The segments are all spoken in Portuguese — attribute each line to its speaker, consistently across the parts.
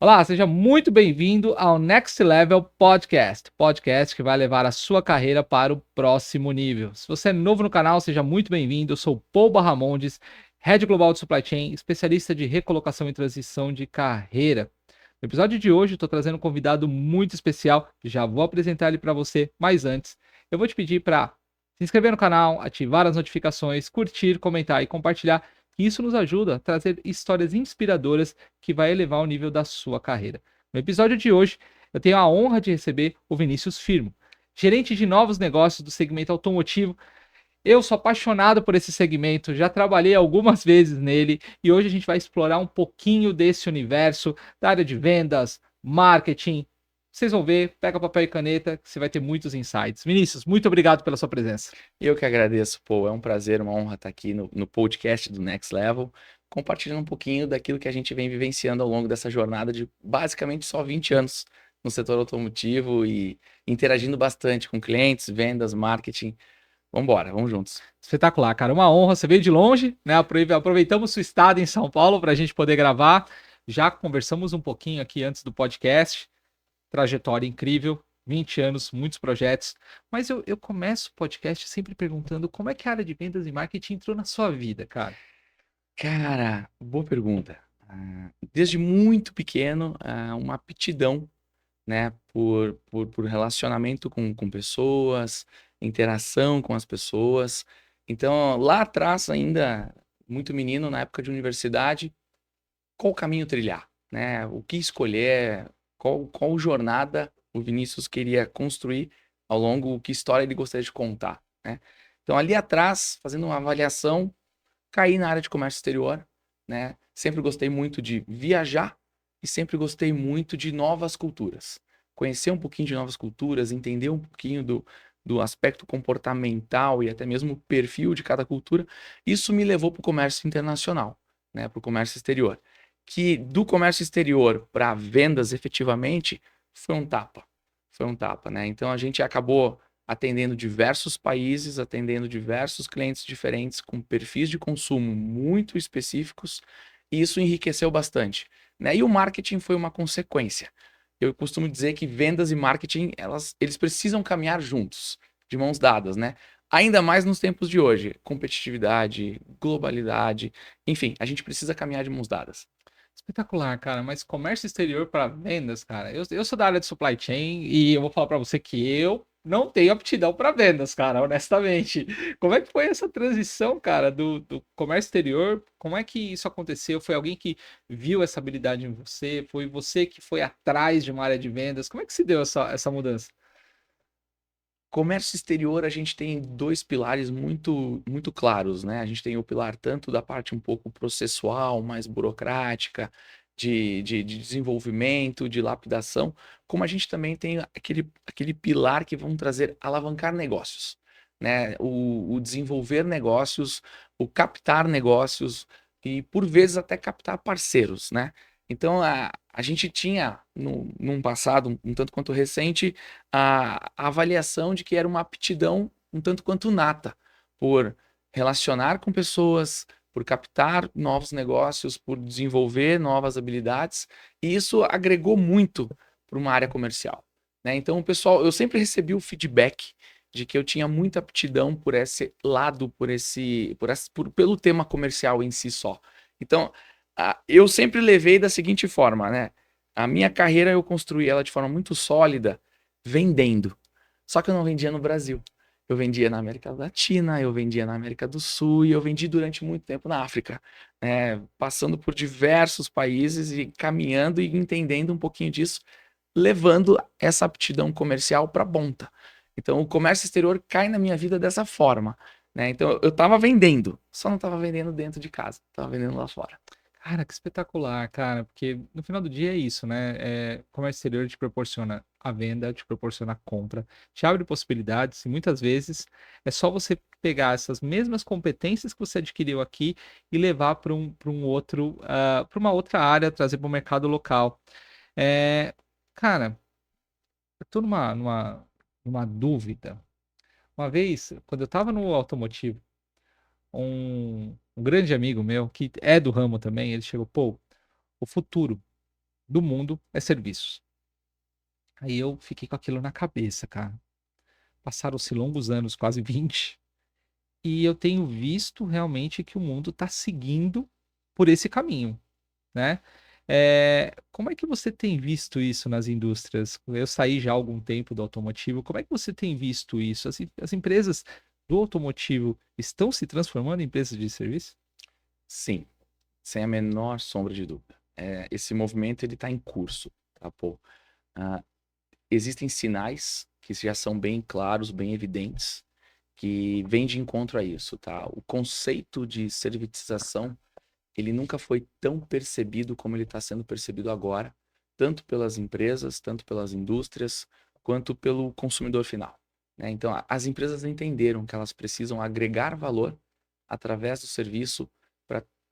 Speaker 1: Olá, seja muito bem-vindo ao Next Level Podcast, podcast que vai levar a sua carreira para o próximo nível. Se você é novo no canal, seja muito bem-vindo. Eu sou o Paul Barramondes, Head Global de Supply Chain, especialista de recolocação e transição de carreira. No episódio de hoje, estou trazendo um convidado muito especial, já vou apresentar ele para você, mas antes, eu vou te pedir para se inscrever no canal, ativar as notificações, curtir, comentar e compartilhar. Isso nos ajuda a trazer histórias inspiradoras que vai elevar o nível da sua carreira. No episódio de hoje, eu tenho a honra de receber o Vinícius Firmo, gerente de novos negócios do segmento automotivo. Eu sou apaixonado por esse segmento, já trabalhei algumas vezes nele e hoje a gente vai explorar um pouquinho desse universo da área de vendas, marketing. Vocês vão ver, pega papel e caneta, que você vai ter muitos insights. Vinícius, muito obrigado pela sua presença.
Speaker 2: Eu que agradeço, pô. É um prazer, uma honra estar aqui no podcast do Next Level, compartilhando um pouquinho daquilo que a gente vem vivenciando ao longo dessa jornada de basicamente só 20 anos no setor automotivo e interagindo bastante com clientes, vendas, marketing. Vamos embora, vamos juntos.
Speaker 1: Espetacular, cara. Uma honra. Você veio de longe, né? Aproveitamos sua estada em São Paulo para a gente poder gravar. Já conversamos um pouquinho aqui antes do podcast. Trajetória incrível, 20 anos, muitos projetos. Mas eu começo o podcast sempre perguntando como é que a área de vendas e marketing entrou na sua vida, cara?
Speaker 2: Cara, boa pergunta. Desde muito pequeno, uma aptidão, né, por relacionamento com pessoas, interação com as pessoas. Então, lá atrás, ainda muito menino, na época de universidade, qual caminho trilhar, né? O que escolher, qual jornada o Vinícius queria construir ao longo, que história ele gostaria de contar, né? Então, ali atrás, fazendo uma avaliação, caí na área de comércio exterior, né? Sempre gostei muito de viajar e sempre gostei muito de novas culturas. Conhecer um pouquinho de novas culturas, entender um pouquinho do aspecto comportamental e até mesmo o perfil de cada cultura. Isso me levou para o comércio internacional, né? Para o comércio exterior. Que do comércio exterior para vendas efetivamente foi um tapa. Foi um tapa, né? Então a gente acabou atendendo diversos países, atendendo diversos clientes diferentes, com perfis de consumo muito específicos, e isso enriqueceu bastante, né? E o marketing foi uma consequência. Eu costumo dizer que vendas e marketing, eles precisam caminhar juntos, de mãos dadas, né? Ainda mais nos tempos de hoje, competitividade, globalidade, enfim, a gente precisa caminhar de mãos dadas.
Speaker 1: Espetacular, cara. Mas comércio exterior para vendas, cara. Eu sou da área de supply chain e eu vou falar para você que eu não tenho aptidão para vendas, cara, honestamente. Como é que foi essa transição, cara, do comércio exterior? Como é que isso aconteceu? Foi alguém que viu essa habilidade em você? Foi você que foi atrás de uma área de vendas? Como é que se deu essa mudança?
Speaker 2: Comércio exterior, a gente tem dois pilares muito claros, né? A gente tem o pilar tanto da parte um pouco processual, mais burocrática, de desenvolvimento, de lapidação, como a gente também tem aquele pilar que vão trazer alavancar negócios, né? O desenvolver negócios, o captar negócios e, por vezes, até captar parceiros, né? Então, a gente tinha, num passado um tanto quanto recente, a avaliação de que era uma aptidão um tanto quanto nata por relacionar com pessoas, por captar novos negócios, por desenvolver novas habilidades, e isso agregou muito para uma área comercial, né? Então, o pessoal, eu sempre recebi o feedback de que eu tinha muita aptidão por esse lado, pelo tema comercial em si só. Então, eu sempre levei da seguinte forma, né? A minha carreira eu construí ela de forma muito sólida vendendo. Só que eu não vendia no Brasil. Eu vendia na América Latina, eu vendia na América do Sul e eu vendi durante muito tempo na África, né? Passando por diversos países e caminhando e entendendo um pouquinho disso, levando essa aptidão comercial para a ponta. Então, o comércio exterior cai na minha vida dessa forma, né? Então, eu estava vendendo, só não estava vendendo dentro de casa, estava vendendo lá fora.
Speaker 1: Cara, que espetacular, cara, porque no final do dia é isso, né? Comércio exterior te proporciona a venda, te proporciona a compra, te abre possibilidades e muitas vezes é só você pegar essas mesmas competências que você adquiriu aqui e levar para um outro, para uma outra área, trazer para o mercado local. É, cara, eu tô numa dúvida. Uma vez, quando eu estava no automotivo, um grande amigo meu, que é do ramo também, ele chegou, pô, o futuro. do mundo é serviços. Aí eu fiquei com aquilo na cabeça, cara. Passaram-se longos anos, quase 20, e eu tenho visto realmente que o mundo está seguindo por esse caminho, né. Como é que você tem visto isso nas indústrias? Eu saí já há algum tempo do automotivo, como é que você tem visto isso? As empresas do automotivo estão se transformando em empresas de serviço?
Speaker 2: Sim, sem a menor sombra de dúvida. Esse movimento ele está em curso, tá, pô? Ah, existem sinais que já são bem claros, bem evidentes, que vêm de encontro a isso, tá? O conceito de servitização, ele nunca foi tão percebido como ele está sendo percebido agora, tanto pelas empresas, tanto pelas indústrias, quanto pelo consumidor final, né? Então, as empresas entenderam que elas precisam agregar valor através do serviço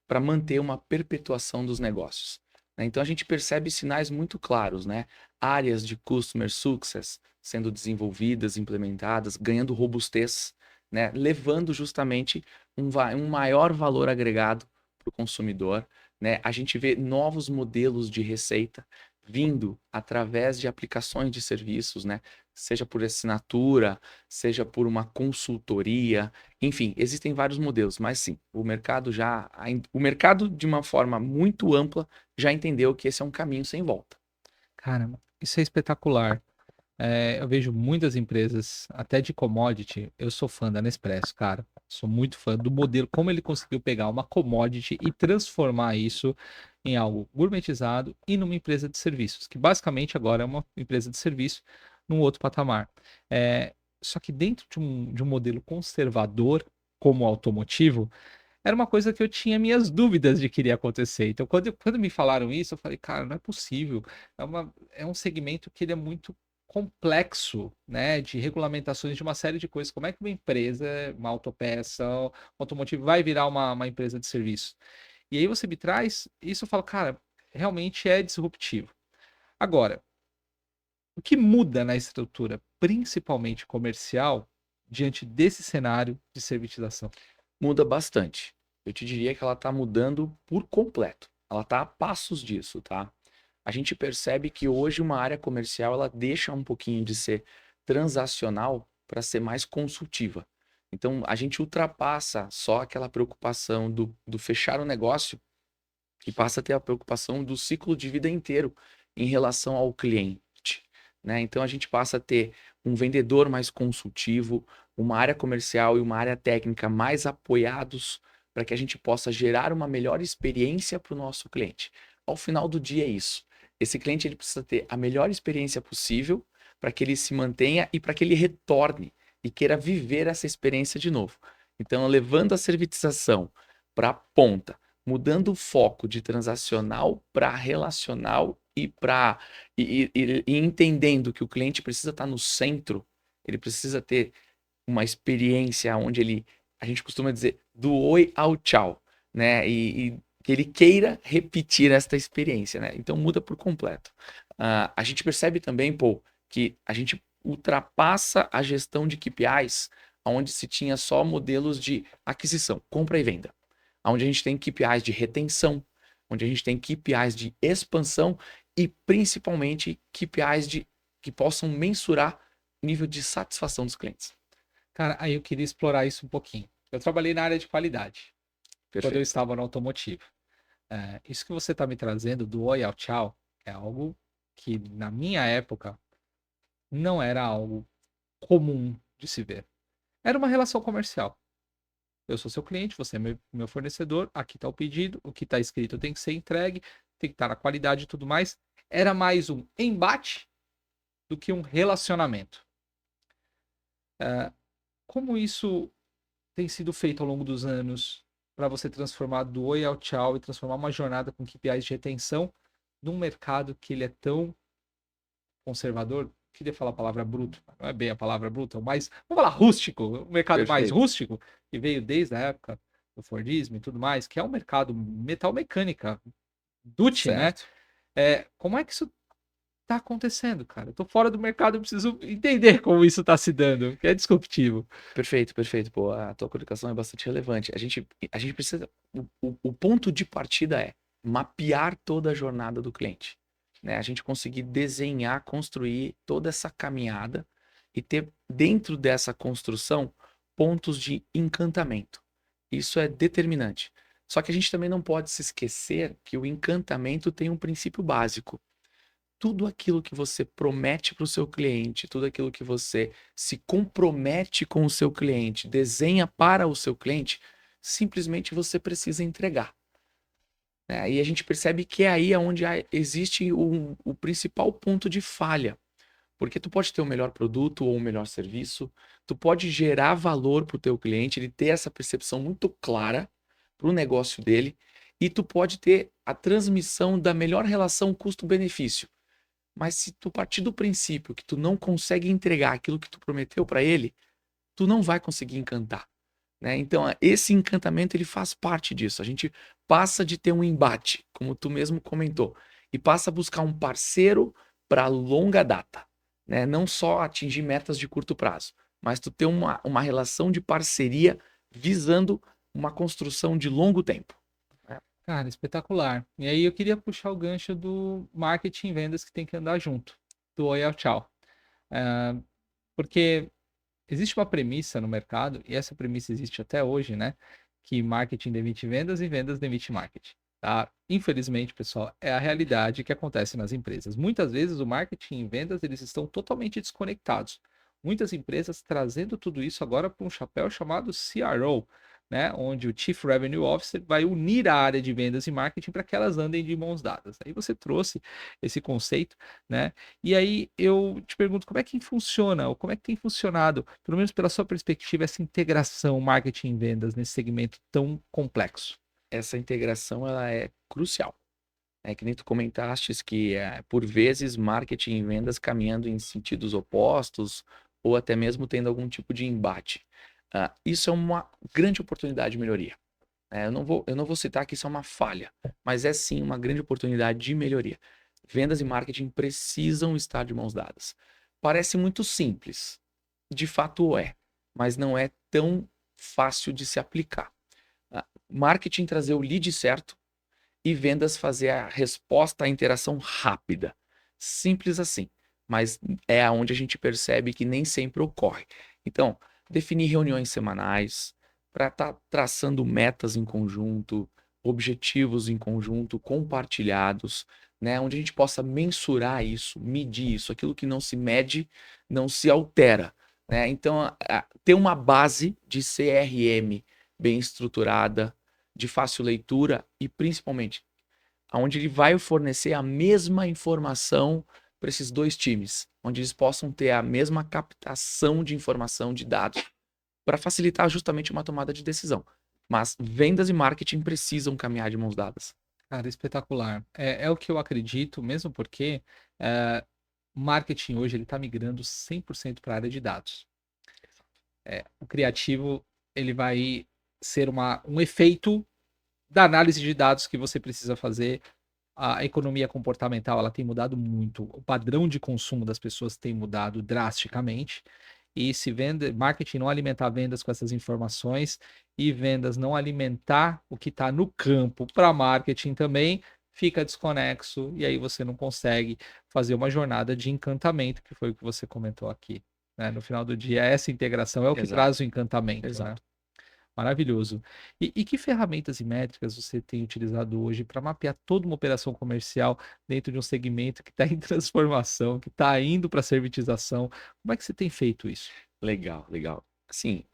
Speaker 2: para manter uma perpetuação dos negócios, né? Então, a gente percebe sinais muito claros, né? Áreas de customer success sendo desenvolvidas, implementadas, ganhando robustez, né? Levando justamente um maior valor agregado para o consumidor, né? A gente vê novos modelos de receita vindo através de aplicações de serviços, né? Seja por assinatura, seja por uma consultoria, enfim, existem vários modelos, mas sim, o mercado de uma forma muito ampla já entendeu que esse é um caminho sem volta.
Speaker 1: Cara, isso é espetacular. Eu vejo muitas empresas, até de commodity, eu sou fã da Nespresso, cara. Sou muito fã do modelo, como ele conseguiu pegar uma commodity e transformar isso em algo gourmetizado e numa empresa de serviços, que basicamente agora é uma empresa de serviço num outro patamar. Só que dentro de um modelo conservador, como o automotivo, era uma coisa que eu tinha minhas dúvidas de que iria acontecer. Então, quando me falaram isso, eu falei, cara, não é possível. É um segmento que ele é muito complexo, né? De regulamentações de uma série de coisas. Como é que uma empresa, uma autopeça, um automotivo vai virar uma empresa de serviço? E aí você me traz isso, eu falo, cara, realmente é disruptivo. Agora, o que muda na estrutura, principalmente comercial, diante desse cenário de servitização?
Speaker 2: Muda bastante. Eu te diria que ela está mudando por completo. Ela está a passos disso, tá? A gente percebe que hoje uma área comercial ela deixa um pouquinho de ser transacional para ser mais consultiva. Então a gente ultrapassa só aquela preocupação do fechar o negócio e passa a ter a preocupação do ciclo de vida inteiro em relação ao cliente, né? Então a gente passa a ter um vendedor mais consultivo, uma área comercial e uma área técnica mais apoiados para que a gente possa gerar uma melhor experiência para o nosso cliente. Ao final do dia é isso. Esse cliente ele precisa ter a melhor experiência possível para que ele se mantenha e para que ele retorne e queira viver essa experiência de novo. Então, levando a servitização para a ponta, mudando o foco de transacional para relacional e entendendo que o cliente precisa estar no centro, ele precisa ter uma experiência onde a gente costuma dizer, do oi ao tchau, né? E que ele queira repetir esta experiência, né? Então muda por completo. A gente percebe também, pô, que a gente ultrapassa a gestão de KPIs, onde se tinha só modelos de aquisição, compra e venda, onde a gente tem KPIs de retenção, onde a gente tem KPIs de expansão e principalmente que possam mensurar o nível de satisfação dos clientes.
Speaker 1: Cara, aí eu queria explorar isso um pouquinho. Eu trabalhei na área de qualidade, quando eu
Speaker 2: Perfeito.
Speaker 1: estava no automotivo. Isso que você está me trazendo do oi ao tchau é algo que, na minha época, não era algo comum de se ver. Era uma relação comercial. Eu sou seu cliente, você é meu fornecedor, aqui está o pedido, o que está escrito tem que ser entregue, tem que estar na qualidade e tudo mais. Era mais um embate do que um relacionamento. Como isso tem sido feito ao longo dos anos para você transformar do oi ao tchau e transformar uma jornada com KPIs de retenção num mercado que ele é tão conservador? Queria falar a palavra bruto, não é bem a palavra bruta, mas vamos falar rústico, um mercado mais
Speaker 2: Perfeito.
Speaker 1: rústico, que veio desde a época do Fordismo e tudo mais, que é um mercado metal mecânica, DUT, né?
Speaker 2: Certo.
Speaker 1: Como é que isso tá acontecendo, cara? Eu tô fora do mercado, eu preciso entender como isso tá se dando, que é disruptivo.
Speaker 2: Perfeito, perfeito. Pô, a tua colocação é bastante relevante. A gente precisa. O ponto de partida é mapear toda a jornada do cliente. né? A gente conseguir desenhar, construir toda essa caminhada e ter dentro dessa construção pontos de encantamento. Isso é determinante. Só que a gente também não pode se esquecer que o encantamento tem um princípio básico. Tudo aquilo que você promete para o seu cliente, tudo aquilo que você se compromete com o seu cliente, desenha para o seu cliente, simplesmente você precisa entregar, né? E a gente percebe que é aí onde existe o principal ponto de falha. Porque tu pode ter o melhor produto ou o melhor serviço, tu pode gerar valor para o teu cliente, ele ter essa percepção muito clara para o negócio dele, e tu pode ter a transmissão da melhor relação custo-benefício. Mas se tu partir do princípio que tu não consegue entregar aquilo que tu prometeu para ele, tu não vai conseguir encantar, né? Então, esse encantamento ele faz parte disso. A gente passa de ter um embate, como tu mesmo comentou, e passa a buscar um parceiro para longa data, né? Não só atingir metas de curto prazo, mas tu ter uma relação de parceria visando uma construção de longo tempo, né?
Speaker 1: Cara, espetacular. E aí eu queria puxar o gancho do marketing e vendas que tem que andar junto, do oi ao tchau. Ah, porque existe uma premissa no mercado, e essa premissa existe até hoje, né? Que marketing demite vendas e vendas demite marketing. Tá? Infelizmente, pessoal, é a realidade que acontece nas empresas. Muitas vezes o marketing e vendas eles estão totalmente desconectados. Muitas empresas trazendo tudo isso agora para um chapéu chamado CRO, né? Onde o Chief Revenue Officer vai unir a área de vendas e marketing para que elas andem de mãos dadas. Aí você trouxe esse conceito, né? E aí eu te pergunto como é que funciona, ou como é que tem funcionado, pelo menos pela sua perspectiva, essa integração marketing e vendas nesse segmento tão complexo?
Speaker 2: Essa integração ela é crucial. É que nem tu comentaste que, por vezes, marketing e vendas caminhando em sentidos opostos ou até mesmo tendo algum tipo de embate. Isso é uma grande oportunidade de melhoria. Eu não vou citar que isso é uma falha, mas é sim uma grande oportunidade de melhoria. Vendas e marketing precisam estar de mãos dadas. Parece muito simples, de fato é, mas não é tão fácil de se aplicar. Marketing trazer o lead certo e vendas fazer a resposta à interação rápida. Simples assim, mas é aonde a gente percebe que nem sempre ocorre. Então, definir reuniões semanais para estar traçando metas em conjunto, objetivos em conjunto, compartilhados, né, onde a gente possa mensurar isso, medir isso, aquilo que não se mede não se altera, né? Então, ter uma base de CRM bem estruturada, de fácil leitura e principalmente onde ele vai fornecer a mesma informação para esses dois times, onde eles possam ter a mesma captação de informação, de dados, para facilitar justamente uma tomada de decisão. Mas vendas e marketing precisam caminhar de mãos dadas.
Speaker 1: Cara, espetacular. É o que eu acredito, mesmo porque é, marketing hoje ele está migrando 100% para a área de dados. O criativo ele vai ser um efeito da análise de dados que você precisa fazer. A economia comportamental ela tem mudado muito, o padrão de consumo das pessoas tem mudado drasticamente. E se marketing não alimentar vendas com essas informações e vendas não alimentar o que está no campo para marketing também, fica desconexo e aí você não consegue fazer uma jornada de encantamento, que foi o que você comentou aqui, né? No final do dia, essa integração é o que
Speaker 2: Exato,
Speaker 1: traz o encantamento, né?
Speaker 2: exato.
Speaker 1: Maravilhoso. E que ferramentas e métricas você tem utilizado hoje para mapear toda uma operação comercial dentro de um segmento que está em transformação, que está indo para a servitização? Como é que você tem feito isso?
Speaker 2: Legal, legal. Assim,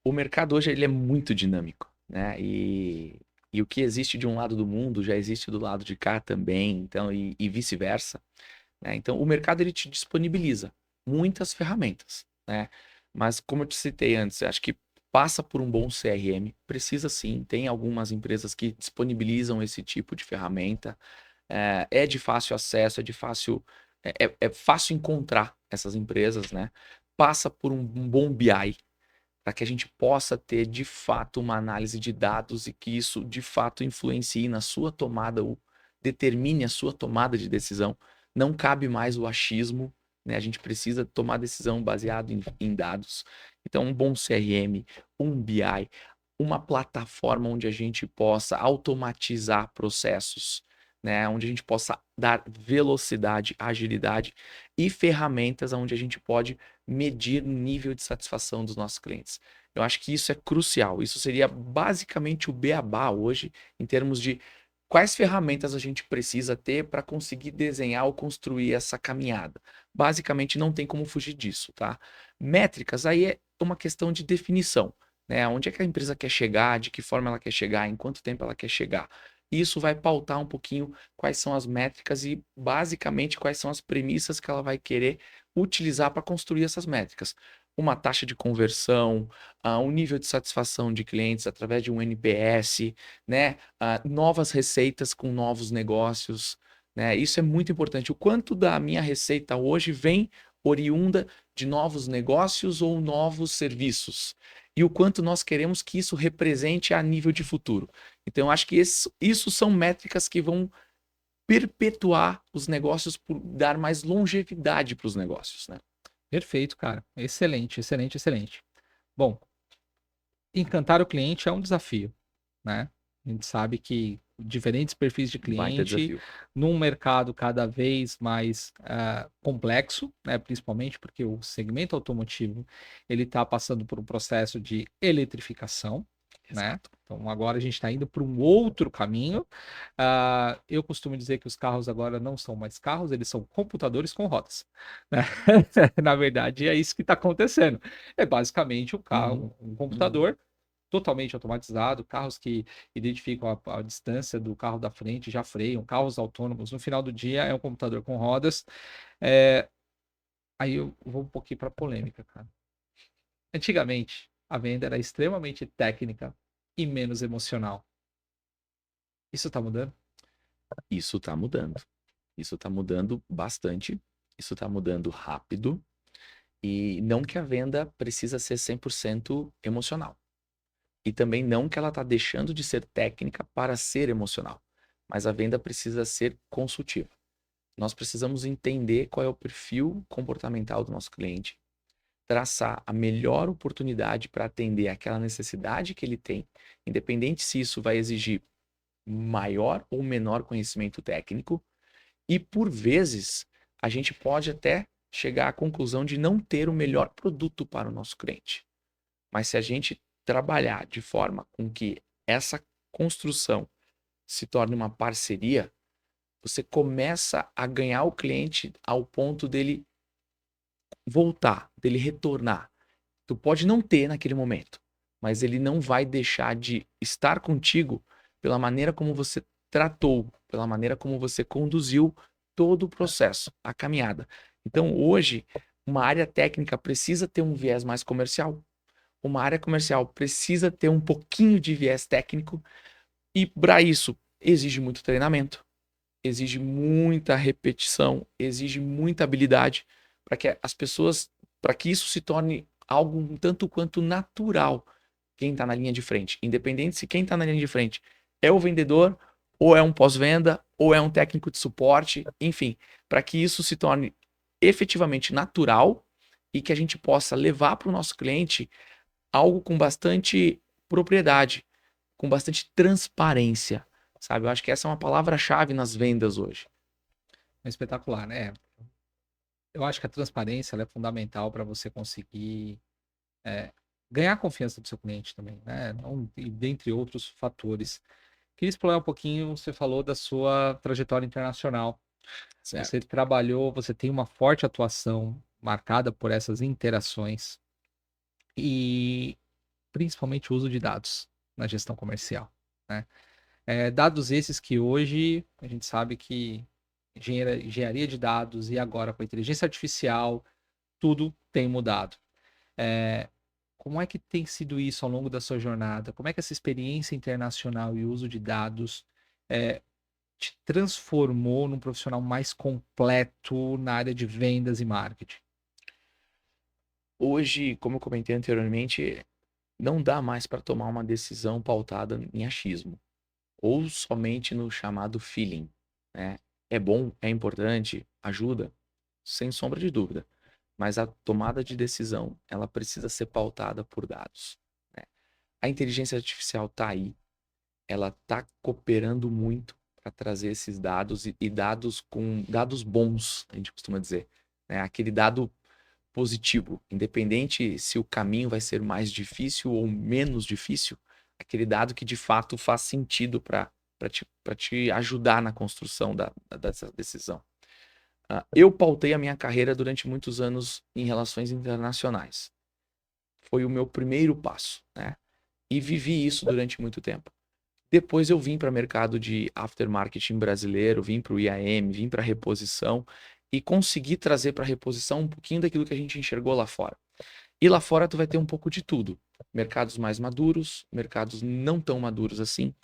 Speaker 2: o mercado hoje ele é muito dinâmico, né? E o que existe de um lado do mundo já existe do lado de cá também, então e vice-versa, né? Então o mercado ele te disponibiliza muitas ferramentas, né? Mas como eu te citei antes, eu acho que passa por um bom CRM, precisa sim, tem algumas empresas que disponibilizam esse tipo de ferramenta, é de fácil acesso, é fácil encontrar essas empresas, né? Passa por um bom BI, para que a gente possa ter de fato uma análise de dados e que isso de fato influencie na sua tomada, ou determine a sua tomada de decisão. Não cabe mais o achismo, né? A gente precisa tomar decisão baseado em dados. Então, um bom CRM, um BI, uma plataforma onde a gente possa automatizar processos, né? Onde a gente possa dar velocidade, agilidade e ferramentas onde a gente pode medir o nível de satisfação dos nossos clientes. Eu acho que isso é crucial. Isso seria basicamente o beabá hoje, em termos de quais ferramentas a gente precisa ter para conseguir desenhar ou construir essa caminhada. Basicamente, não tem como fugir disso, tá? Métricas, aí é uma questão de definição, né? Onde é que a empresa quer chegar, de que forma ela quer chegar, em quanto tempo ela quer chegar. Isso vai pautar um pouquinho quais são as métricas e, basicamente, quais são as premissas que ela vai querer utilizar para construir essas métricas. Uma taxa de conversão, um nível de satisfação de clientes através de um NPS, né? Novas receitas com novos negócios, né? Isso é muito importante. O quanto da minha receita hoje vem oriunda de novos negócios ou novos serviços? E o quanto nós queremos que isso represente a nível de futuro. Então, eu acho que isso são métricas que vão perpetuar os negócios por dar mais longevidade para os negócios, né?
Speaker 1: Perfeito, cara. Excelente, excelente, excelente. Bom, encantar o cliente é um desafio, né? A gente sabe que diferentes perfis de
Speaker 2: Baita
Speaker 1: cliente,
Speaker 2: desafio.
Speaker 1: num mercado cada vez mais complexo, né? Principalmente porque o segmento automotivo ele está passando por um processo de eletrificação, né?
Speaker 2: Exato.
Speaker 1: Então agora a gente está indo para um outro caminho. Eu costumo dizer que os carros agora não são mais carros, eles são computadores com rodas, né? Na verdade, é isso que está acontecendo. É basicamente um
Speaker 2: Uhum,
Speaker 1: carro, um
Speaker 2: uhum.
Speaker 1: computador totalmente automatizado, carros que identificam a distância do carro da frente, já freiam, carros autônomos. No final do dia é um computador com rodas. É, Aí eu vou um pouquinho para polêmica, cara. Antigamente, a venda era extremamente técnica e menos emocional. Isso tá mudando?
Speaker 2: Isso está mudando. Isso está mudando bastante. Isso está mudando rápido. E não que a venda precisa ser 100% emocional. E também não que ela está deixando de ser técnica para ser emocional. Mas a venda precisa ser consultiva. Nós precisamos entender qual é o perfil comportamental do nosso cliente, traçar a melhor oportunidade para atender aquela necessidade que ele tem, independente se isso vai exigir maior ou menor conhecimento técnico, e por vezes a gente pode até chegar à conclusão de não ter o melhor produto para o nosso cliente. Mas se a gente trabalhar de forma com que essa construção se torne uma parceria, você começa a ganhar o cliente ao ponto dele voltar, dele retornar. Tu pode não ter naquele momento, mas ele não vai deixar de estar contigo pela maneira como você tratou, pela maneira como você conduziu todo o processo, a caminhada. Então, hoje, uma área técnica precisa ter um viés mais comercial. Uma área comercial precisa ter um pouquinho de viés técnico e para isso exige muito treinamento, exige muita repetição, exige muita habilidade para que as pessoas, para que isso se torne algo um tanto quanto natural quem está na linha de frente, independente se quem está na linha de frente é o vendedor ou é um pós-venda ou é um técnico de suporte, enfim, para que isso se torne efetivamente natural e que a gente possa levar para o nosso cliente algo com bastante propriedade, com bastante transparência, sabe? Eu acho que essa é uma palavra-chave nas vendas hoje.
Speaker 1: É espetacular, né? Eu acho que a transparência ela é fundamental para você conseguir ganhar a confiança do seu cliente também, né? Não, e dentre outros fatores. Queria explorar um pouquinho, você falou da sua trajetória internacional. Você
Speaker 2: Certo.
Speaker 1: trabalhou, você tem uma forte atuação marcada por essas interações e principalmente o uso de dados na gestão comercial, né? Dados esses que hoje a gente sabe que engenharia de dados e agora com a inteligência artificial, tudo tem mudado. Como é que tem sido isso ao longo da sua jornada? Como é que essa experiência internacional e uso de dados é, te transformou num profissional mais completo na área de vendas e marketing?
Speaker 2: Hoje, como eu comentei anteriormente, não dá mais para tomar uma decisão pautada em achismo ou somente no chamado feeling, né? É bom, é importante, ajuda, sem sombra de dúvida, mas a tomada de decisão, ela precisa ser pautada por dados, né? A inteligência artificial está aí, ela está cooperando muito. para trazer esses dados e dados com dados bons, a gente costuma dizer, né? Aquele dado positivo, independente se o caminho vai ser mais difícil ou menos difícil, aquele dado que de fato faz sentido para te ajudar na construção dessa decisão. Eu pautei a minha carreira durante muitos anos em relações internacionais. Foi o meu primeiro passo, né? E vivi isso durante muito tempo. Depois eu vim para o mercado de aftermarketing brasileiro, vim para o IAM, vim para a reposição e consegui trazer para a reposição um pouquinho daquilo que a gente enxergou lá fora. E lá fora tu vai ter um pouco de tudo. Mercados mais maduros, mercados não tão maduros assim,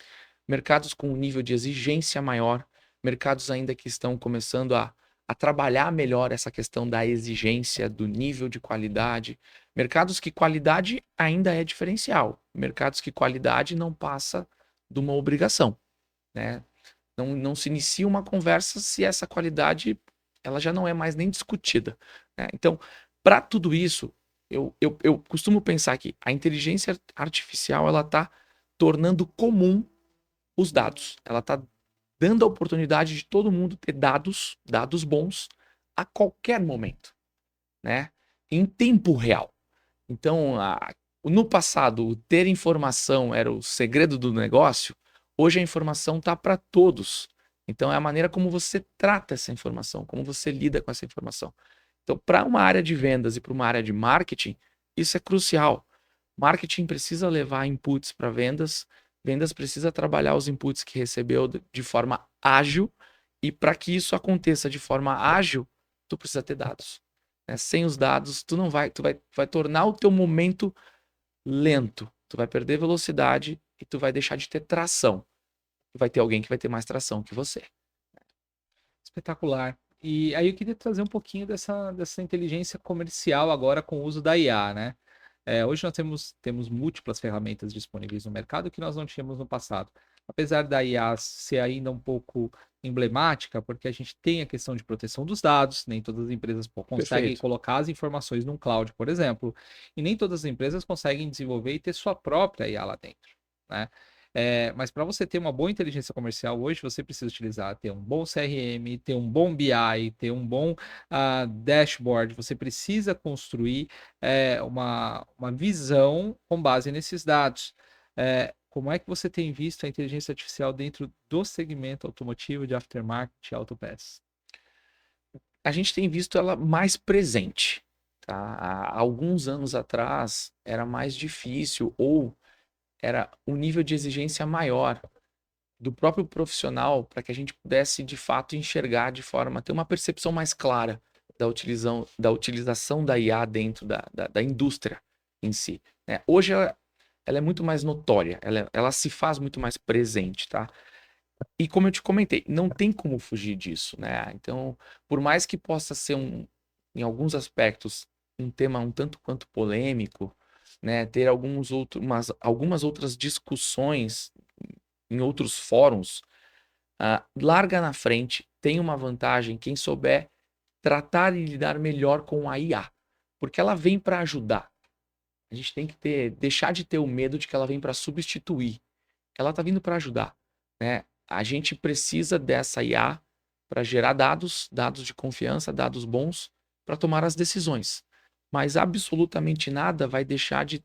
Speaker 2: mercados com um nível de exigência maior, mercados ainda que estão começando a trabalhar melhor essa questão da exigência, do nível de qualidade. Mercados que qualidade ainda é diferencial. Mercados que qualidade não passa de uma obrigação, né? Não se inicia uma conversa se essa qualidade ela já não é mais nem discutida, né? Então, para tudo isso, eu costumo pensar que a inteligência artificial ela está tornando comum os dados. Ela está dando a oportunidade de todo mundo ter dados bons a qualquer momento, né? Em tempo real. Então, no passado, ter informação era o segredo do negócio. Hoje a informação está para todos. Então, é a maneira como você trata essa informação, como você lida com essa informação. Então, para uma área de vendas e para uma área de marketing, isso é crucial. Marketing precisa levar inputs para vendas, vendas precisa trabalhar os inputs que recebeu de forma ágil, e para que isso aconteça de forma ágil, tu precisa ter dados, né? Sem os dados, tu vai tornar o teu momento lento, tu vai perder velocidade e tu vai deixar de ter tração. Vai ter alguém que vai ter mais tração que você.
Speaker 1: Espetacular. E aí eu queria trazer um pouquinho dessa inteligência comercial agora com o uso da IA, né? Hoje nós temos múltiplas ferramentas disponíveis no mercado que nós não tínhamos no passado. Apesar da IA ser ainda um pouco emblemática, porque a gente tem a questão de proteção dos dados, nem todas as empresas conseguem
Speaker 2: Perfeito.
Speaker 1: colocar as informações num cloud, por exemplo, e nem todas as empresas conseguem desenvolver e ter sua própria IA lá dentro, né? Mas para você ter uma boa inteligência comercial hoje, você precisa utilizar, ter um bom CRM, ter um bom BI, ter um bom dashboard. Você precisa construir uma visão com base nesses dados. Como é que você tem visto a inteligência artificial dentro do segmento automotivo de aftermarket e autopeças?
Speaker 2: A gente tem visto ela mais presente, tá? Há alguns anos atrás era mais difícil ou era um nível de exigência maior do próprio profissional para que a gente pudesse de fato enxergar de forma, ter uma percepção mais clara da utilização da IA dentro da indústria em si, né? Hoje ela é muito mais notória, ela se faz muito mais presente, tá? E como eu te comentei, não tem como fugir disso, né? Então, por mais que possa ser em alguns aspectos, um tema um tanto quanto polêmico, né? Ter algumas outras discussões em outros fóruns, larga na frente, tem uma vantagem quem souber tratar e lidar melhor com a IA, porque ela vem para ajudar. A gente tem que deixar de ter o medo de que ela vem para substituir. Ela está vindo para ajudar, né? A gente precisa dessa IA para gerar dados de confiança, dados bons para tomar as decisões. Mas absolutamente nada vai deixar de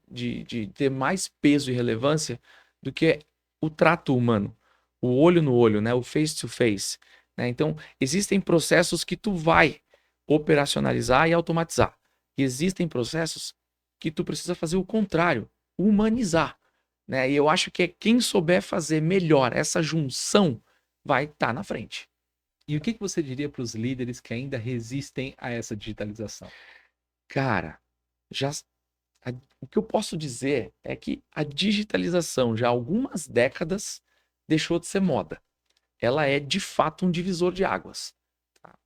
Speaker 2: ter mais peso e relevância do que o trato humano, o olho no olho, né? O face to face, né? Então, existem processos que tu vai operacionalizar e automatizar. E existem processos que tu precisa fazer o contrário, humanizar, né? E eu acho que quem souber fazer melhor essa junção vai estar na frente.
Speaker 1: E o que você diria para os líderes que ainda resistem a essa digitalização?
Speaker 2: Cara, já o que eu posso dizer é que a digitalização já há algumas décadas deixou de ser moda. Ela é de fato um divisor de águas, tá?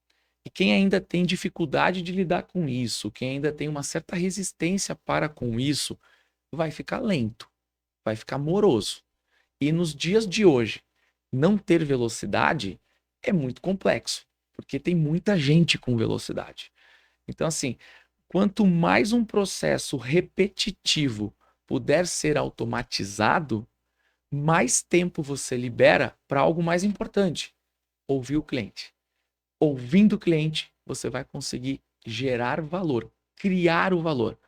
Speaker 2: E quem ainda tem dificuldade de lidar com isso, quem ainda tem uma certa resistência para com isso, vai ficar lento, vai ficar moroso. E nos dias de hoje, não ter velocidade é muito complexo, porque tem muita gente com velocidade. Então, assim, quanto mais um processo repetitivo puder ser automatizado, mais tempo você libera para algo mais importante, ouvir o cliente. Ouvindo o cliente, você vai conseguir gerar valor, criar o valor.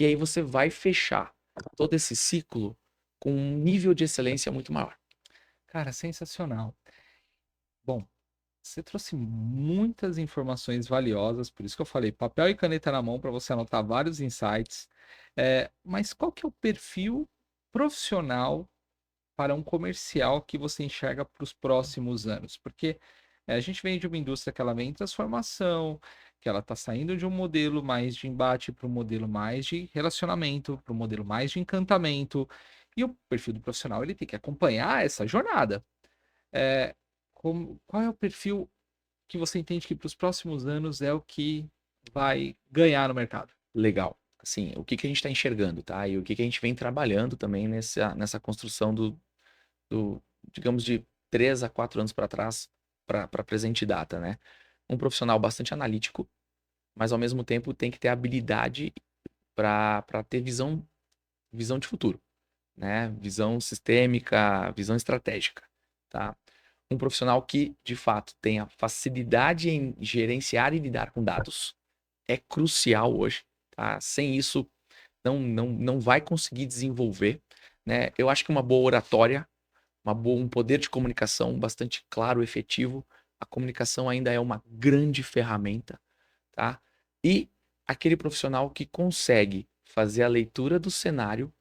Speaker 2: E aí você vai fechar todo esse ciclo com um nível de excelência muito maior.
Speaker 1: Cara, sensacional. Bom, você trouxe muitas informações valiosas, por isso que eu falei papel e caneta na mão para você anotar vários insights. Mas qual que é o perfil profissional para um comercial que você enxerga para os próximos anos? Porque a gente vem de uma indústria que ela vem em transformação, que ela está saindo de um modelo mais de embate para um modelo mais de relacionamento, para um modelo mais de encantamento. E o perfil do profissional ele tem que acompanhar essa jornada. É, qual é o perfil que você entende que para os próximos anos é o que vai ganhar no mercado?
Speaker 2: Legal. Assim, o que que a gente está enxergando, tá? E o que que a gente vem trabalhando também nessa construção digamos, de 3 a 4 anos para trás, para presente data, né? Um profissional bastante analítico, mas ao mesmo tempo tem que ter habilidade para ter visão de futuro, né? Visão sistêmica, visão estratégica, tá? Um profissional que, de fato, tenha facilidade em gerenciar e lidar com dados é crucial hoje, tá? Sem isso, não vai conseguir desenvolver, né? Eu acho que uma boa oratória, um poder de comunicação bastante claro, efetivo, a comunicação ainda é uma grande ferramenta, tá? E aquele profissional que consegue fazer a leitura do cenário,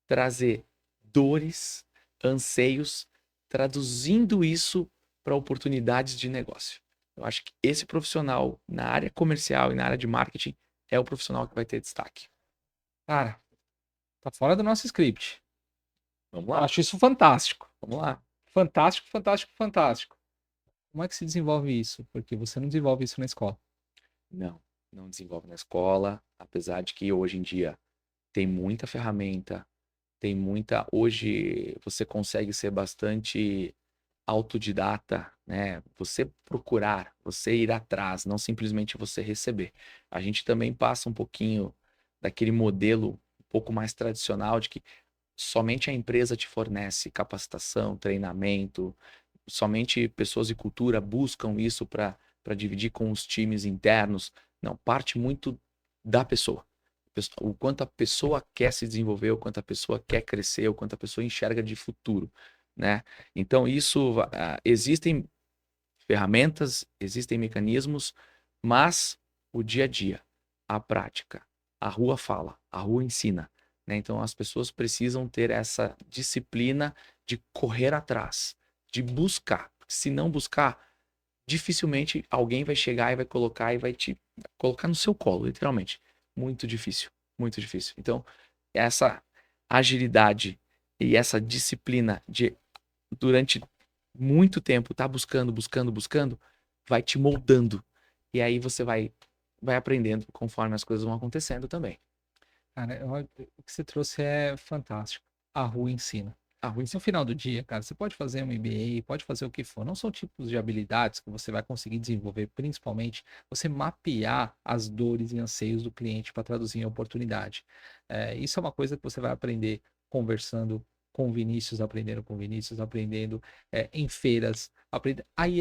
Speaker 2: trazer dores, anseios, traduzindo isso para oportunidades de negócio. Eu acho que esse profissional na área comercial e na área de marketing é o profissional que vai ter destaque.
Speaker 1: Cara, tá fora do nosso script.
Speaker 2: Vamos
Speaker 1: Eu
Speaker 2: lá,
Speaker 1: acho isso fantástico.
Speaker 2: vamos lá.
Speaker 1: Fantástico, fantástico, fantástico. Como é que se desenvolve isso? Porque você não desenvolve isso na escola.
Speaker 2: Não, não desenvolve na escola, apesar de que hoje em dia tem muita ferramenta, tem muita. Hoje você consegue ser bastante autodidata, né? Você procurar, você ir atrás, não simplesmente você receber. A gente também passa um pouquinho daquele modelo um pouco mais tradicional de que somente a empresa te fornece capacitação, treinamento, somente pessoas de cultura buscam isso para dividir com os times internos. Não, parte muito da pessoa. O quanto a pessoa quer se desenvolver, o quanto a pessoa quer crescer, o quanto a pessoa enxerga de futuro, né? Então, existem ferramentas, existem mecanismos, mas o dia a dia, a prática, a rua fala, a rua ensina, né? Então, as pessoas precisam ter essa disciplina de correr atrás, de buscar. Se não buscar, dificilmente alguém vai chegar e vai colocar e vai te colocar no seu colo, literalmente. Muito difícil, muito difícil. Então, essa agilidade e essa disciplina de durante muito tempo tá buscando, buscando, buscando, vai te moldando. E aí você vai aprendendo conforme as coisas vão acontecendo também.
Speaker 1: Cara, o que você trouxe é fantástico. A rua ensina.
Speaker 2: A rua
Speaker 1: No final do dia, cara, você pode fazer um MBA, pode fazer o que for. Não são tipos de habilidades que você vai conseguir desenvolver, principalmente você mapear as dores e anseios do cliente para traduzir em oportunidade. Isso é uma coisa que você vai aprender conversando com o Vinícius, aprendendo com o Vinícius, aprendendo em feiras, aí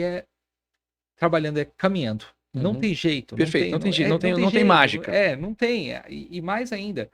Speaker 1: trabalhando, caminhando. Não
Speaker 2: Uhum.
Speaker 1: tem jeito, não
Speaker 2: Perfeito,
Speaker 1: tem,
Speaker 2: não tem,
Speaker 1: não tem
Speaker 2: não tem
Speaker 1: jeito,
Speaker 2: mágica.
Speaker 1: não tem. E mais ainda,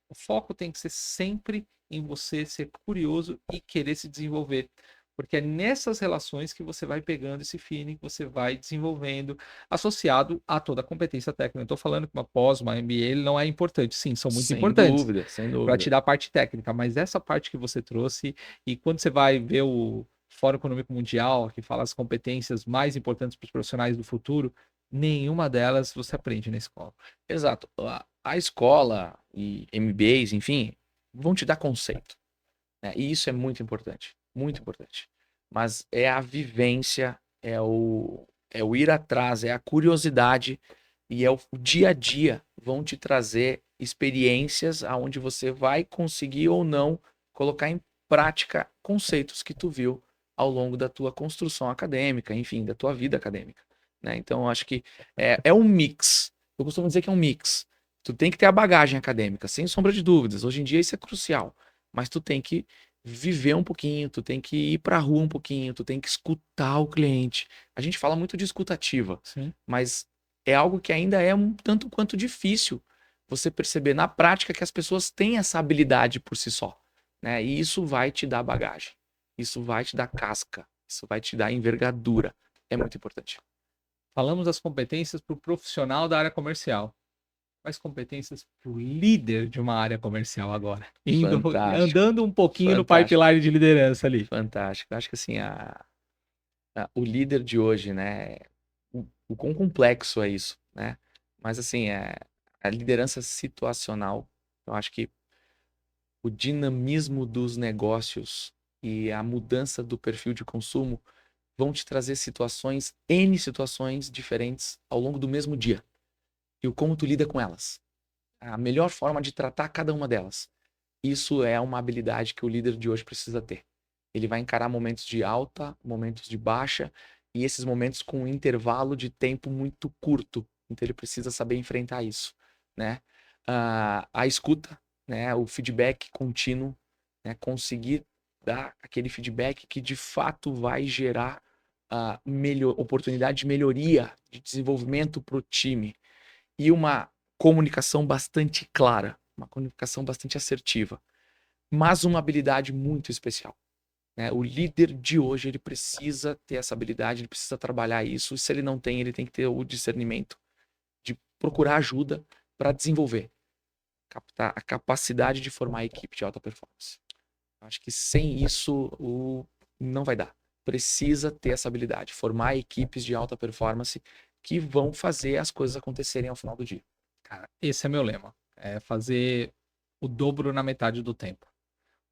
Speaker 1: o foco tem que ser sempre em você ser curioso e querer se desenvolver. Porque é nessas relações que você vai pegando esse feeling, que você vai desenvolvendo, associado a toda a competência técnica. Eu estou falando que uma pós, uma MBA, ele não é importante. Sim, são muito
Speaker 2: Sem
Speaker 1: importantes
Speaker 2: dúvida, sem
Speaker 1: para te
Speaker 2: dúvida.
Speaker 1: dar a parte técnica, mas essa parte que você trouxe, e quando você vai ver o Fórum Econômico Mundial, que fala as competências mais importantes para os profissionais do futuro, nenhuma delas você aprende na escola.
Speaker 2: Exato. A escola e MBAs, enfim, vão te dar conceito, né? E isso é muito importante, muito importante. Mas é a vivência, é o ir atrás, é a curiosidade e é o dia a dia vão te trazer experiências aonde você vai conseguir ou não colocar em prática conceitos que tu viu ao longo da tua construção acadêmica, enfim, da tua vida acadêmica, né? Então, eu acho que é um mix. Eu costumo dizer que é um mix. Tu tem que ter a bagagem acadêmica, sem sombra de dúvidas. Hoje em dia isso é crucial, mas tu tem que viver um pouquinho, tu tem que ir pra rua um pouquinho, tu tem que escutar o cliente. A gente fala muito de escutativa,
Speaker 1: Sim.
Speaker 2: mas é algo que ainda é um tanto quanto difícil você perceber na prática que as pessoas têm essa habilidade por si só, né? E isso vai te dar bagagem, isso vai te dar casca, isso vai te dar envergadura. É muito importante.
Speaker 1: Falamos das competências para o profissional da área comercial. Quais competências para o líder de uma área comercial agora?
Speaker 2: Fantástico,
Speaker 1: Andando um pouquinho no
Speaker 2: fantástico,
Speaker 1: pipeline de liderança ali.
Speaker 2: fantástico. Eu acho que assim, o líder de hoje, né? O quão complexo é isso, né? Mas assim, a liderança situacional, eu acho que o dinamismo dos negócios e a mudança do perfil de consumo vão te trazer situações, N situações diferentes ao longo do mesmo dia. E o como tu lida com elas. A melhor forma de tratar cada uma delas. Isso é uma habilidade que o líder de hoje precisa ter. Ele vai encarar momentos de alta, momentos de baixa, e esses momentos com um intervalo de tempo muito curto. Então ele precisa saber enfrentar isso, né? A escuta, né? O feedback contínuo, né? Conseguir dar aquele feedback que de fato vai gerar oportunidade de melhoria, de desenvolvimento para o time. E uma comunicação bastante clara, uma comunicação bastante assertiva, mas uma habilidade muito especial, né? O líder de hoje, ele precisa ter essa habilidade, ele precisa trabalhar isso, e se ele não tem, ele tem que ter o discernimento de procurar ajuda para desenvolver a capacidade de formar a equipe de alta performance. Acho que sem isso, não vai dar. Precisa ter essa habilidade, formar equipes de alta performance que vão fazer as coisas acontecerem ao final do dia.
Speaker 1: Cara, esse é meu lema. É fazer o dobro na metade do tempo.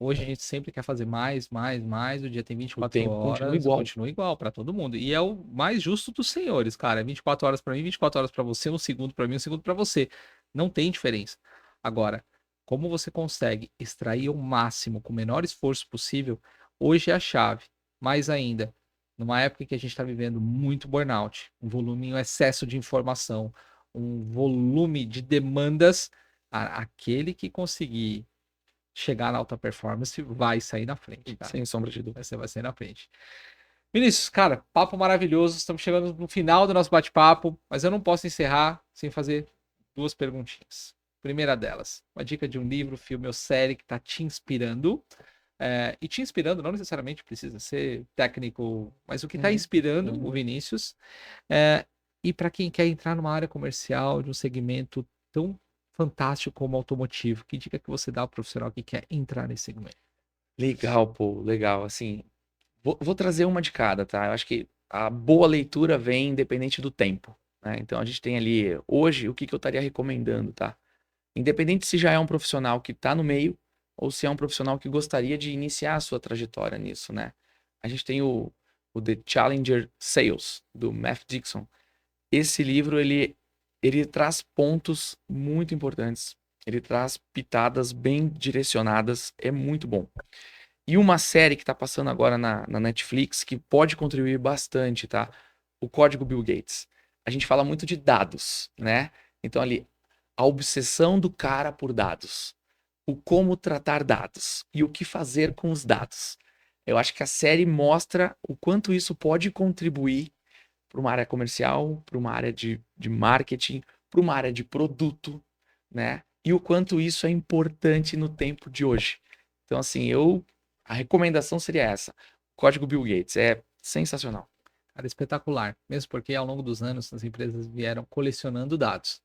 Speaker 1: Hoje a gente sempre quer fazer mais, mais, mais. O dia tem
Speaker 2: O
Speaker 1: 24
Speaker 2: tempo continua
Speaker 1: horas,
Speaker 2: igual.
Speaker 1: continua igual para todo mundo. E é o mais justo dos senhores, cara. É 24 horas para mim, 24 horas para você, um segundo para mim, um segundo para você. Não tem diferença. Agora, como você consegue extrair o máximo com o menor esforço possível, hoje é a chave. Mais ainda, numa época em que a gente está vivendo muito burnout, um volume, um excesso de informação, um volume de demandas, aquele que conseguir chegar na alta performance vai sair na frente, cara.
Speaker 2: Sem sombra de dúvida.
Speaker 1: Você vai sair na frente. Vinícius, cara, papo maravilhoso. Estamos chegando no final do nosso bate-papo, mas eu não posso encerrar sem fazer duas perguntinhas. Primeira delas, uma dica de um livro, filme ou série que está te inspirando. E te inspirando não necessariamente precisa ser técnico, mas o que está inspirando o Vinícius. E para quem quer entrar numa área comercial de um segmento tão fantástico como automotivo, que dica que você dá ao profissional que quer entrar nesse segmento?
Speaker 2: Legal, pô, legal. Assim, vou trazer uma de cada, tá? Eu acho que a boa leitura vem independente do tempo, né? Então a gente tem ali, hoje, o que que eu estaria recomendando, tá? Independente se já é um profissional que está no meio ou se é um profissional que gostaria de iniciar a sua trajetória nisso, né? A gente tem o The Challenger Sales, do Matt Dixon. Esse livro, ele traz pontos muito importantes. Ele traz pitadas bem direcionadas. É muito bom. E uma série que está passando agora na Netflix que pode contribuir bastante, tá? O Código Bill Gates. A gente fala muito de dados, né? Então ali, a obsessão do cara por dados. O como tratar dados e o que fazer com os dados. Eu acho que a série mostra o quanto isso pode contribuir para uma área comercial, para uma área de marketing, para uma área de produto, né? E o quanto isso é importante no tempo de hoje. Então, assim, a recomendação seria essa. Código Bill Gates é sensacional.
Speaker 1: Cara, espetacular. Mesmo porque ao longo dos anos as empresas vieram colecionando dados.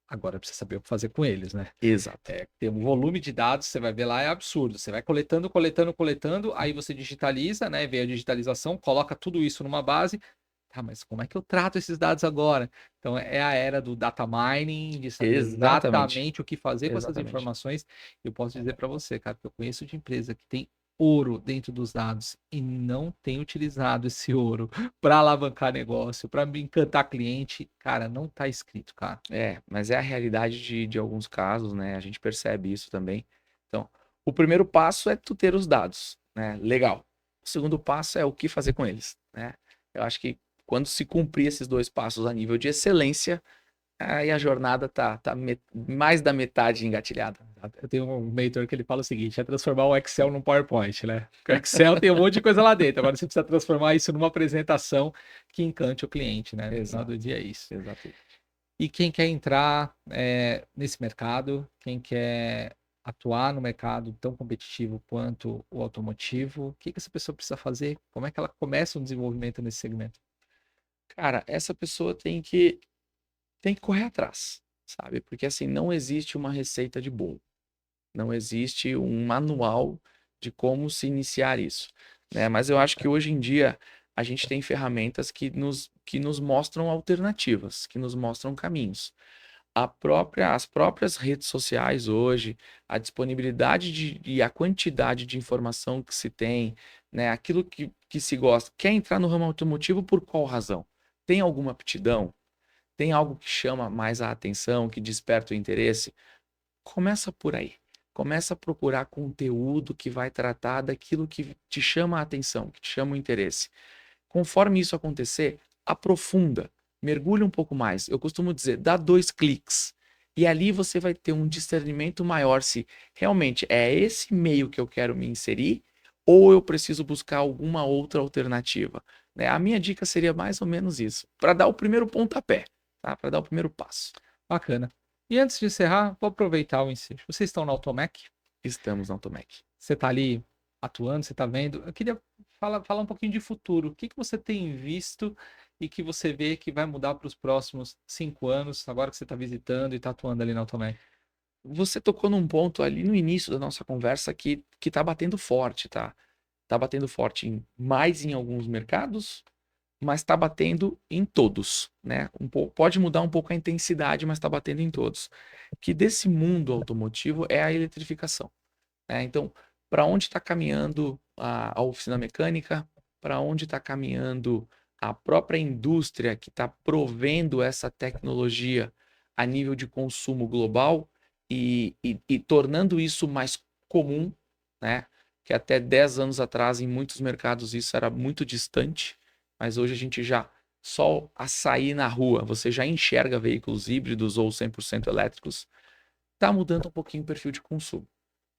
Speaker 1: Agora precisa saber o que fazer com eles, né?
Speaker 2: Exato.
Speaker 1: Tem um volume de dados, você vai ver lá, é absurdo. Você vai coletando, coletando, coletando, aí você digitaliza, né? Vem a digitalização, coloca tudo isso numa base. Tá, mas como é que eu trato esses dados agora? Então é a era do data mining, de saber
Speaker 2: Exatamente.
Speaker 1: exatamente o que fazer com essas
Speaker 2: Exatamente.
Speaker 1: informações. Eu posso dizer para você, cara, que eu conheço de empresa que tem ouro dentro dos dados e não tem utilizado esse ouro para alavancar negócio, para encantar cliente. Cara, não tá escrito, cara.
Speaker 2: Mas é a realidade de alguns casos, né? A gente percebe isso também. Então, o primeiro passo é tu ter os dados, né? Legal. O segundo passo é o que fazer com eles, né? Eu acho que quando se cumprir esses dois passos a nível de excelência, aí a jornada tá mais da metade engatilhada.
Speaker 1: Eu tenho um mentor que ele fala o seguinte, é transformar o Excel num PowerPoint, né? Porque o Excel tem um monte de coisa lá dentro, agora você precisa transformar isso numa apresentação que encante o cliente, né? No final do dia é isso.
Speaker 2: Exato.
Speaker 1: E quem quer entrar nesse mercado, quem quer atuar no mercado tão competitivo quanto o automotivo, o que essa pessoa precisa fazer? Como é que ela começa um desenvolvimento nesse segmento?
Speaker 2: Cara, essa pessoa tem que correr atrás, sabe? Porque assim, não existe uma receita de bolo. Não existe um manual de como se iniciar isso, né? Mas eu acho que hoje em dia a gente tem ferramentas que nos mostram alternativas, que nos mostram caminhos. As próprias redes sociais hoje, a disponibilidade e a quantidade de informação que se tem, né? Aquilo que se gosta. Quer entrar no ramo automotivo por qual razão? Tem alguma aptidão? Tem algo que chama mais a atenção, que desperta o interesse? Começa por aí. Começa a procurar conteúdo que vai tratar daquilo que te chama a atenção, que te chama o interesse. Conforme isso acontecer, aprofunda, mergulha um pouco mais. Eu costumo dizer, dá 2 cliques. E ali você vai ter um discernimento maior se realmente é esse meio que eu quero me inserir ou eu preciso buscar alguma outra alternativa, né? A minha dica seria mais ou menos isso, para dar o primeiro pontapé, tá? Para dar o primeiro passo.
Speaker 1: Bacana. E antes de encerrar, vou aproveitar o ensejo. Vocês estão na Automec?
Speaker 2: Estamos na Automec.
Speaker 1: Você está ali atuando, você está vendo. Eu queria falar um pouquinho de futuro. O que você tem visto e que você vê que vai mudar para os próximos 5 anos, agora que você está visitando e está atuando ali na Automec?
Speaker 2: Você tocou num ponto ali no início da nossa conversa que tá batendo forte, tá? Tá batendo forte mais em alguns mercados, mas tá batendo em todos, né? Pode mudar um pouco a intensidade, mas tá batendo em todos. Que desse mundo automotivo é a eletrificação, né? Então, para onde está caminhando a oficina mecânica? Para onde está caminhando a própria indústria que está provendo essa tecnologia a nível de consumo global e tornando isso mais comum, né? Que até 10 anos atrás, em muitos mercados, isso era muito distante, mas hoje a gente já, só a sair na rua, você já enxerga veículos híbridos ou 100% elétricos, está mudando um pouquinho o perfil de consumo.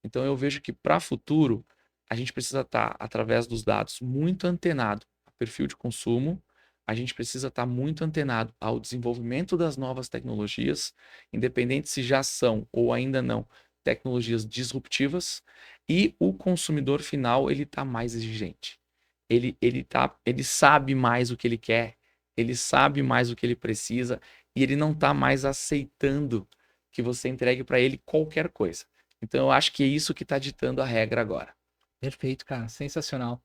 Speaker 2: Então eu vejo que para futuro a gente precisa estar, através dos dados, muito antenado ao perfil de consumo, a gente precisa estar muito antenado ao desenvolvimento das novas tecnologias, independente se já são ou ainda não tecnologias disruptivas, e o consumidor final ele está mais exigente. Ele sabe mais o que ele quer, ele sabe mais o que ele precisa, e ele não está mais aceitando que você entregue para ele qualquer coisa. Então, eu acho que é isso que está ditando a regra agora.
Speaker 1: Perfeito, cara. Sensacional.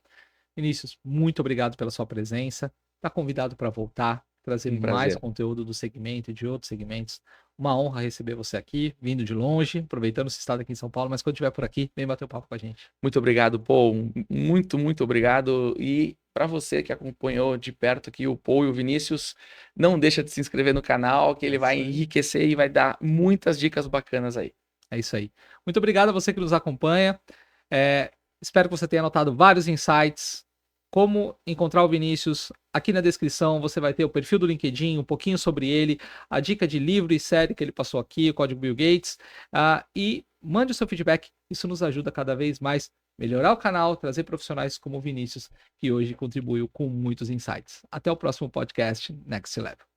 Speaker 1: Vinícius, muito obrigado pela sua presença. Está convidado para voltar, trazer
Speaker 2: Um
Speaker 1: mais
Speaker 2: prazer.
Speaker 1: conteúdo do segmento e de outros segmentos. Uma honra receber você aqui, vindo de longe, aproveitando esse estado aqui em São Paulo, mas quando estiver por aqui, vem bater um papo com a gente.
Speaker 2: Muito obrigado, Paul. Muito, muito obrigado. E para você que acompanhou de perto aqui o Paul e o Vinícius, não deixa de se inscrever no canal, que ele vai enriquecer e vai dar muitas dicas bacanas aí.
Speaker 1: É isso aí. Muito obrigado a você que nos acompanha. Espero que você tenha anotado vários insights. Como encontrar o Vinícius? Aqui na descrição você vai ter o perfil do LinkedIn, um pouquinho sobre ele, a dica de livro e série que ele passou aqui, o Código Bill Gates. E mande o seu feedback. Isso nos ajuda cada vez mais a melhorar o canal, trazer profissionais como o Vinícius, que hoje contribuiu com muitos insights. Até o próximo podcast Next Level.